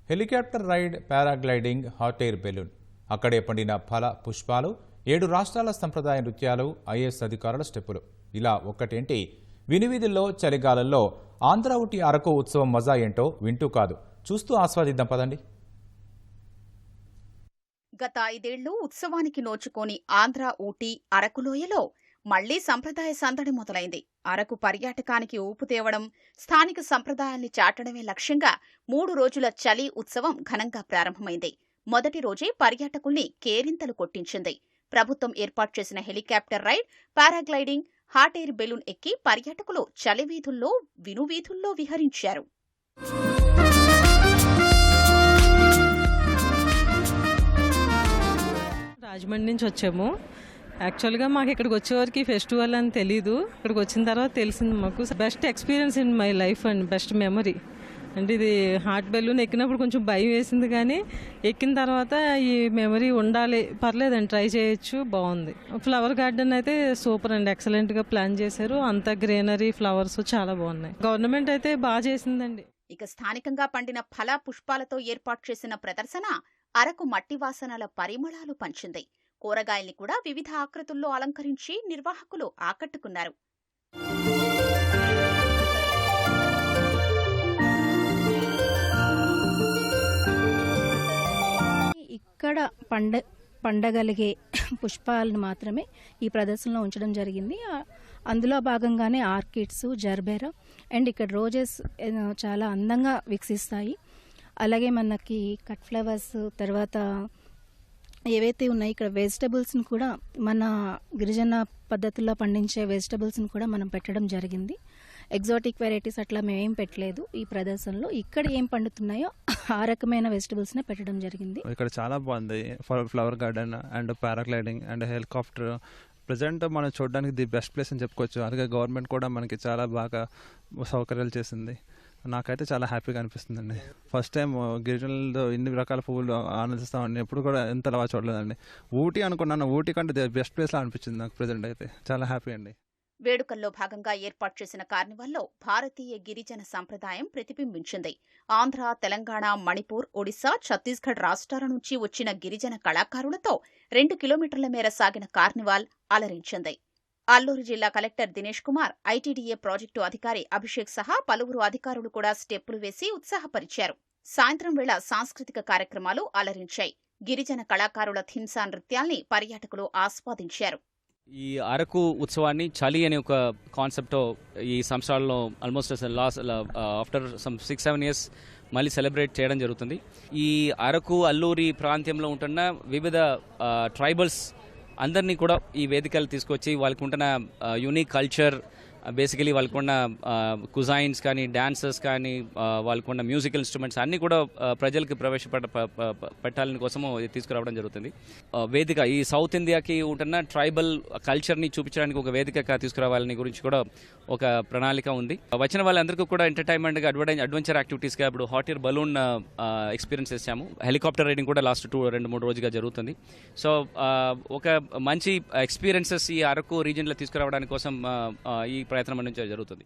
Helicopter ride, paragliding, hot air balloon, అక్కడే పండిన ఫల పుష్పాలు, 7 రాష్ట్రాల సంప్రదాయ నృత్యాలు, ఐఏఎస్ అధికారుల స్టెప్పులు, ఇలా ఒక్కటేంటి వినివిధుల్లో చలిగాలంలో ఆంధ్ర ఊటీ అరకు ఉత్సవం మజా ఏంటో వింటూ కాదు చూస్తూ ఆస్వాదిద్దాం పదండి. గత 5 ఏళ్లు ఉత్సవానికి నోచుకొని ఆంధ్ర ఊటీ అరకులోయలో మళ్లీ సంప్రదాయ సందడి మొదలైంది. అరకు పర్యాటకానికి ఊపు తేవడం, స్థానిక సంప్రదాయాన్ని చాటడమే లక్ష్యంగా 3 రోజుల చలి ఉత్సవం ఘనంగా ప్రారంభమైంది. మొదటి రోజే పర్యాటకుల్ని కేరింతలు కొట్టించింది. ప్రభుత్వం ఏర్పాటు చేసిన helicopter ride, paragliding, hot air balloon ఎక్కి పర్యాటకులు చలి వీధుల్లో, వినువీధుల్లో విహరించారు. రాజమండ్రి నుంచి వచ్చాము. యాక్చువల్గా మాకు ఇక్కడికి వచ్చేవరకు ఫెస్టివల్ అని తెలీదు. ఇక్కడికి వచ్చిన తర్వాత తెలిసింది మాకు. Best experience in my life and best memory. అంటే ఇది హాట్ బెలూన్ ఎక్కినప్పుడు కొంచెం భయం వేసింది, కానీ ఎక్కిన తర్వాత ఈ మెమరీ ఉండాలి, పర్లేదండి, ట్రై చేయొచ్చు, బాగుంది. ఫ్లవర్ గార్డెన్ అయితే సూపర్ అండి, ఎక్సలెంట్గా ప్లాన్ చేశారు. అంతా గ్రీనరీ, ఫ్లవర్స్ చాలా బాగున్నాయి. గవర్నమెంట్ అయితే బాగా చేసిందండి. ఇక స్థానికంగా పండిన ఫల పుష్పాలతో ఏర్పాటు చేసిన ప్రదర్శన అరకు మట్టి వాసనల పరిమళాలు పంచింది. కూరగాయల్ని కూడా వివిధ ఆకృతుల్లో అలంకరించి నిర్వాహకులు ఆకట్టుకున్నారు. ఇక్కడ పండగలిగే పుష్పాలను మాత్రమే ఈ ప్రదర్శనలో ఉంచడం జరిగింది. అందులో భాగంగానే ఆర్కిడ్స్, జర్బెరా అండ్ ఇక్కడ రోజెస్ చాలా అందంగా వికసిస్తాయి. అలాగే మనకి కట్ ఫ్లవర్స్, తర్వాత ఏవైతే ఉన్నాయి ఇక్కడ వెజిటబుల్స్ని కూడా, మన గిరిజన పద్ధతుల్లో పండించే వెజిటబుల్స్ని కూడా మనం పెట్టడం జరిగింది. ఎగ్జాటిక్ వెరైటీస్ అట్లా మేమేం పెట్టలేదు ఈ ప్రదర్శనలో. ఇక్కడ ఏం పండుతున్నాయో ఆ రకమైన వెజిటబుల్స్నే పెట్టడం జరిగింది. ఇక్కడ చాలా బాగుంది. Flower garden and paragliding and helicopter present మనం చూడడానికి ది బెస్ట్ ప్లేస్ అని చెప్పుకోవచ్చు. అలాగే గవర్నమెంట్ కూడా మనకి చాలా బాగా సౌకర్యాలు చేసింది. నాకైతే చాలా హ్యాపీగా అనిపిస్తుందండి. ఫస్ట్ టైం గిరిజనులతో ఇన్ని రకాల పువ్వులు ఆనందిస్తామండి. ఎప్పుడు కూడా ఎంత బాగా చూడలేదండి. ఊటీ అనుకున్నాను, ఊటీ కంటే బెస్ట్ ప్లేస్లా అనిపించింది నాకు. ప్రజెంట్ అయితే చాలా హ్యాపీ అండి. వేడుకల్లో భాగంగా ఏర్పాటు చేసిన కార్నివాల్లో భారతీయ గిరిజన సంప్రదాయం ప్రతిబింబించింది. ఆంధ్ర, తెలంగాణ, మణిపూర్, ఒడిశా, ఛత్తీస్గఢ్ రాష్ట్రాల నుంచి వచ్చిన గిరిజన కళాకారులతో 2 కిలోమీటర్ల మేర సాగిన కార్నివాల్ అలరించింది. అల్లూరు జిల్లా collector Dinesh Kumar, ITDA project అధికారి అభిషేక్ సహా పలువురు అధికారులు కూడా స్టెప్పులు వేసి ఉత్సాహపరిచారు. సాయంత్రం వేళ సాంస్కృతిక కార్యక్రమాలు అలరించాయి. గిరిజన కళాకారుల థింసా నృత్యాల్ని పర్యాటకులు ఆస్వాదించారు. ఈ అరకు ఉత్సవాన్ని చలి అనే ఒక కాన్సెప్ట్తో ఈ సంవత్సరాల్లో ఆల్మోస్ట్ ఆఫ్టర్ సమ్ 6-7 ఇయర్స్ మళ్ళీ సెలబ్రేట్ చేయడం జరుగుతుంది. ఈ అరకు, అల్లూరి ప్రాంతంలో ఉంటున్న వివిధ ట్రైబల్స్ అందరినీ కూడా ఈ వేదికలు తీసుకొచ్చి వాళ్ళకు ఉంటున్న యూనిక్ కల్చర్, బేసికలీ వాళ్ళకున్న కుజైన్స్ కానీ, డాన్సర్స్ కానీ, వాళ్ళకున్న మ్యూజికల్ ఇన్స్ట్రుమెంట్స్ అన్నీ కూడా ప్రజలకు పెట్టాలని కోసము తీసుకురావడం జరుగుతుంది. వేదిక ఈ సౌత్ ఇండియాకి ఉంటున్న ట్రైబల్ కల్చర్ని చూపించడానికి ఒక వేదిక తీసుకురావాలని గురించి కూడా ఒక ప్రణాళిక ఉంది. వచ్చిన వాళ్ళందరికీ కూడా ఎంటర్టైన్మెంట్గా, అడ్వెంచర్ యాక్టివిటీస్గా ఇప్పుడు హాట్ ఎయిర్ బలూన్ ఎక్స్పీరియన్స్ చేసాము. హెలికాప్టర్ రైడింగ్ కూడా లాస్ట్ 2-3 రోజుగా జరుగుతుంది. సో ఒక మంచి ఎక్స్పీరియన్సెస్ ఈ అరకు రీజియన్లో తీసుకురావడానికి కోసం ఈ ప్రయత్నం నుంచి జరుగుతుంది.